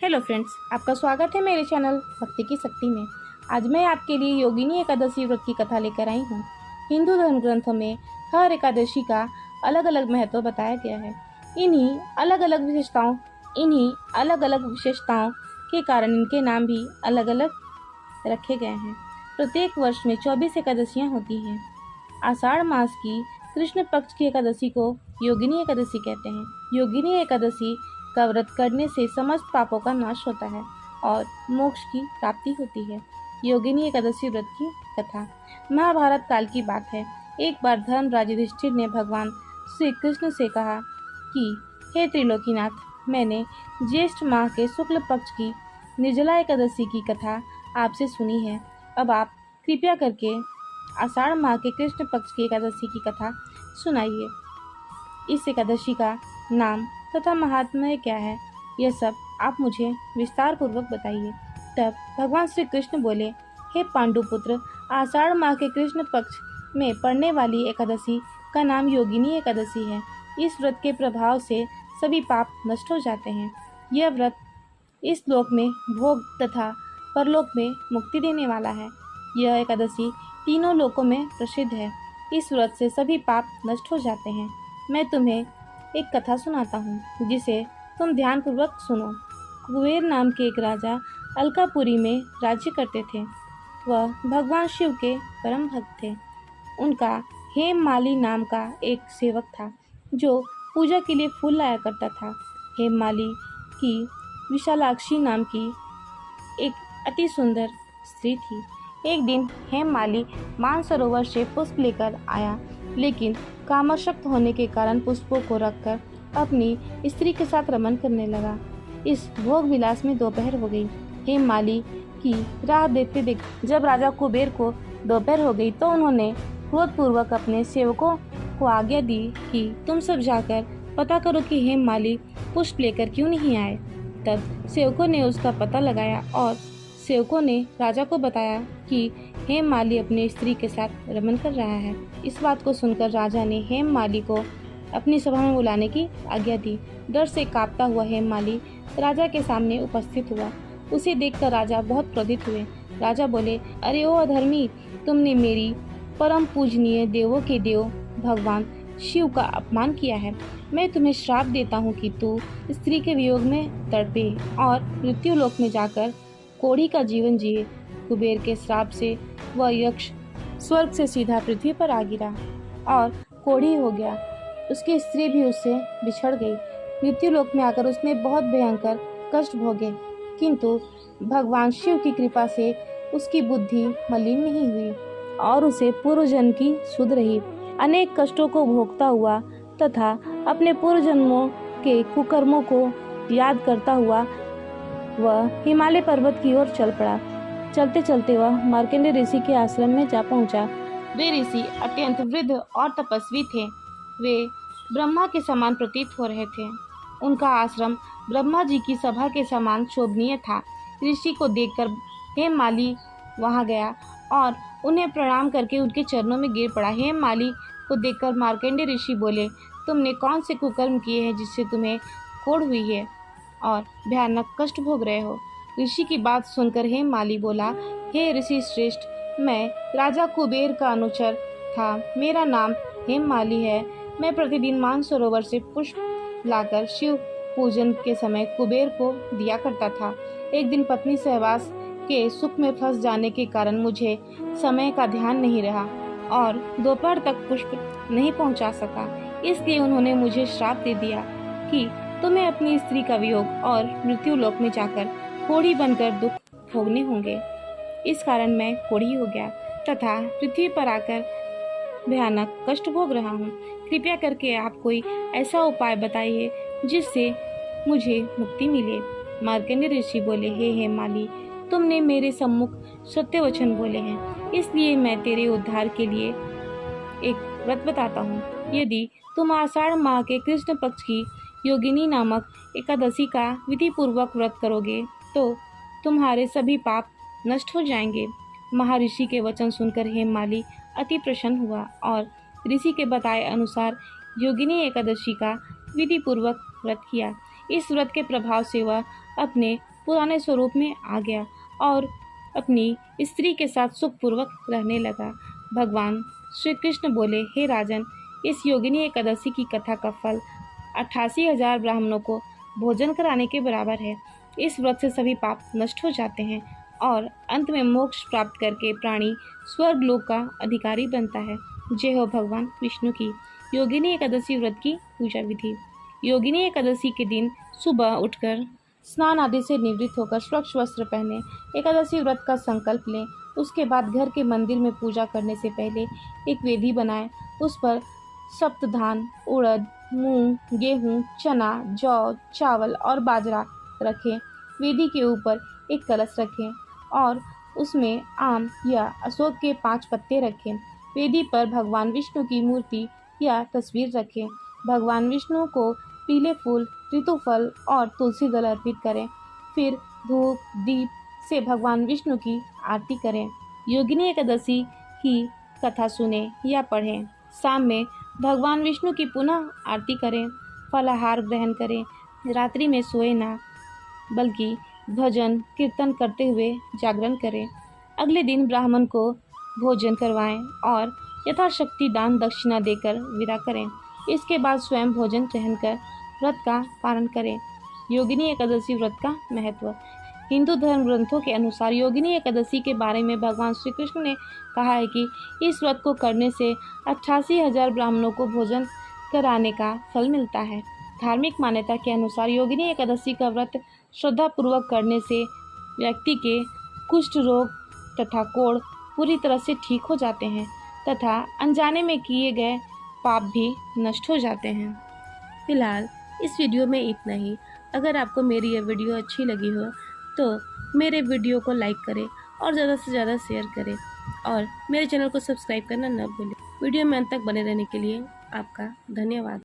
Hello friends, आपका स्वागत है मेरे चैनल भक्ति की शक्ति में। आज मैं आपके लिए योगिनी एकादशी व्रत की कथा लेकर आई हूँ। हिंदू धर्म ग्रंथों में हर एकादशी का अलग अलग महत्व बताया गया है। इन्हीं अलग अलग विशेषताओं के कारण इनके नाम भी अलग अलग रखे गए हैं। प्रत्येक वर्ष में 24 एकादशियाँ होती हैं। आषाढ़ मास की कृष्ण पक्ष की एकादशी को योगिनी एकादशी कहते हैं। योगिनी एकादशी का व्रत करने से समस्त पापों का नाश होता है और मोक्ष की प्राप्ति होती है। योगिनी एकादशी व्रत की कथा महाभारत काल की बात है। एक बार धर्मराज युधिष्ठिर ने भगवान श्री कृष्ण से कहा कि हे त्रिलोकीनाथ, मैंने ज्येष्ठ माह के शुक्ल पक्ष की निर्जला एकादशी की कथा आपसे सुनी है। अब आप कृपया करके आषाढ़ माह के कृष्ण पक्ष की एकादशी की कथा सुनाइए। इस एकादशी का नाम तथा महात्म्य क्या है, यह सब आप मुझे विस्तार पूर्वक बताइए। तब भगवान श्री कृष्ण बोले, हे पांडुपुत्र, आषाढ़ माह के कृष्ण पक्ष में पड़ने वाली एकादशी का नाम योगिनी एकादशी है। इस व्रत के प्रभाव से सभी पाप नष्ट हो जाते हैं। यह व्रत इस लोक में भोग तथा परलोक में मुक्ति देने वाला है। यह एकादशी तीनों लोकों में प्रसिद्ध है। इस व्रत से सभी पाप नष्ट हो जाते हैं। मैं तुम्हें एक कथा सुनाता हूँ, जिसे तुम ध्यानपूर्वक सुनो। कुबेर नाम के एक राजा अलकापुरी में राज्य करते थे। वह भगवान शिव के परम भक्त थे। उनका हेममाली नाम का एक सेवक था, जो पूजा के लिए फूल लाया करता था। हेममाली की विशालाक्षी नाम की एक अति सुंदर स्त्री थी। एक दिन हेममाली मानसरोवर से पुष्प लेकर आया, लेकिन कामासक्त होने के कारण पुष्पों को रखकर अपनी स्त्री के साथ रमन करने लगा। इस भोग विलास में दोपहर हो गई। हेममाली की राह देखते देखते जब राजा कुबेर को दोपहर हो गई, तो उन्होंने क्रोधपूर्वक अपने सेवकों को आज्ञा दी कि तुम सब जाकर पता करो कि हेममाली पुष्प लेकर क्यों नहीं आए। तब सेवकों ने उसका पता लगाया और सेवकों ने राजा को बताया कि हेममाली अपनी स्त्री के साथ रमन कर रहा है। इस बात को सुनकर राजा ने हेममाली को अपनी सभा में बुलाने की आज्ञा दी। डर से कांपता हुआ हेममाली राजा के सामने उपस्थित हुआ। उसे देखकर राजा बहुत क्रोधित हुए। राजा बोले, अरे ओ अधर्मी, तुमने मेरी परम पूजनीय देवों के देव भगवान शिव का अपमान किया है। मैं तुम्हें श्राप देता हूँ कि तू स्त्री के वियोग में तड़पे और मृत्यु लोक में जाकर कोढ़ी का जीवन जिए। कुबेर के श्राप से वह यक्ष स्वर्ग से सीधा पृथ्वी पर आ गिरा और कोढ़ी हो गया। उसकी स्त्री भी उससे बिछड़ गई। मृत्यु लोक में आकर उसने बहुत भयंकर कष्ट भोगे, किंतु भगवान शिव की कृपा से उसकी बुद्धि मलिन नहीं हुई और उसे पूर्व जन्म की सुध रही। अनेक कष्टों को भोगता हुआ तथा अपने पूर्व जन्मों के कुकर्मों को याद करता हुआ वह हिमालय पर्वत की ओर चल पड़ा। चलते चलते वह मार्कंडेय ऋषि के आश्रम में जा पहुंचा। वे ऋषि अत्यंत वृद्ध और तपस्वी थे। वे ब्रह्मा के समान प्रतीत हो रहे थे। उनका आश्रम ब्रह्मा जी की सभा के समान शोभनीय था। ऋषि को देखकर हेममाली वहां गया और उन्हें प्रणाम करके उनके चरणों में गिर पड़ा। हेममाली को देखकर मार्कंडेय ऋषि बोले, तुमने कौन से कुकर्म किए हैं जिससे तुम्हें कोढ़ हुई है और भयानक कष्ट भोग रहे हो। ऋषि की बात सुनकर हेममाली बोला, हे ऋषि श्रेष्ठ, मैं राजा कुबेर का अनुचर था। मेरा नाम हेममाली है। मैं प्रतिदिन मानसरोवर से पुष्प लाकर शिव पूजन के समय कुबेर को दिया करता था। एक दिन पत्नी सहवास के सुख में फंस जाने के कारण मुझे समय का ध्यान नहीं रहा और दोपहर तक पुष्प नहीं पहुंचा सका। इसलिए उन्होंने मुझे श्राप दे दिया कि तुम्हें अपनी स्त्री का वियोग और मृत्यु लोक में जाकर कोढ़ी बनकर दुख भोगने होंगे। इस कारण मैं कोढ़ी हो गया तथा पृथ्वी पर आकर भयानक कष्ट भोग रहा हूँ। कृपया करके आप कोई ऐसा उपाय बताइए जिससे मुझे मुक्ति मिले। मार्कंडेय ऋषि बोले, हे हेममाली, तुमने मेरे सम्मुख सत्य वचन बोले हैं, इसलिए मैं तेरे उद्धार के लिए एक व्रत बताता हूँ। यदि तुम आषाढ़ माह के कृष्ण पक्ष की योगिनी नामक एकादशी का विधि पूर्वक व्रत करोगे तो तुम्हारे सभी पाप नष्ट हो जाएंगे। महर्षि के वचन सुनकर हेममाली अति प्रसन्न हुआ और ऋषि के बताए अनुसार योगिनी एकादशी का विधि पूर्वक व्रत किया। इस व्रत के प्रभाव से वह अपने पुराने स्वरूप में आ गया और अपनी स्त्री के साथ सुखपूर्वक रहने लगा। भगवान श्री कृष्ण बोले, हे राजन, इस योगिनी एकादशी की कथा का फल 88,000 ब्राह्मणों को भोजन कराने के बराबर है। इस व्रत से सभी पाप नष्ट हो जाते हैं और अंत में मोक्ष प्राप्त करके प्राणी स्वर्ग लोक का अधिकारी बनता है। जय हो भगवान विष्णु की। योगिनी एकादशी व्रत की पूजा विधि। योगिनी एकादशी के दिन सुबह उठकर स्नान आदि से निवृत्त होकर स्वच्छ वस्त्र पहने एकादशी व्रत का संकल्प लें। उसके बाद घर के मंदिर में पूजा करने से पहले एक वेदी बनाएं। उस पर सप्तधान, उड़द, मूंग, गेहूं, चना, जौ, चावल और बाजरा रखें। वेदी के ऊपर एक कलश रखें और उसमें आम या अशोक के 5 पत्ते रखें। वेदी पर भगवान विष्णु की मूर्ति या तस्वीर रखें। भगवान विष्णु को पीले फूल, ऋतुफल और तुलसी दल अर्पित करें। फिर धूप दीप से भगवान विष्णु की आरती करें। योगिनी एकादशी की कथा सुने या पढ़ें। शाम में भगवान विष्णु की पुनः आरती करें। फलाहार ग्रहण करें। रात्रि में सोए ना, बल्कि भजन कीर्तन करते हुए जागरण करें। अगले दिन ब्राह्मण को भोजन करवाएं और यथाशक्ति दान दक्षिणा देकर विदा करें। इसके बाद स्वयं भोजन ग्रहण कर व्रत का पालन करें। योगिनी एकादशी व्रत का महत्व। हिंदू धर्म ग्रंथों के अनुसार योगिनी एकादशी के बारे में भगवान श्री कृष्ण ने कहा है कि इस व्रत को करने से 88,000 ब्राह्मणों को भोजन कराने का फल मिलता है। धार्मिक मान्यता के अनुसार योगिनी एकादशी का व्रत श्रद्धापूर्वक करने से व्यक्ति के कुष्ठ रोग तथा कोढ़ पूरी तरह से ठीक हो जाते हैं तथा अनजाने में किए गए पाप भी नष्ट हो जाते हैं। फिलहाल इस वीडियो में इतना ही। अगर आपको मेरी यह वीडियो अच्छी लगी हो तो मेरे वीडियो को लाइक करें और ज़्यादा से ज़्यादा शेयर करें और मेरे चैनल को सब्सक्राइब करना न भूलें। वीडियो में अंत तक बने रहने के लिए आपका धन्यवाद।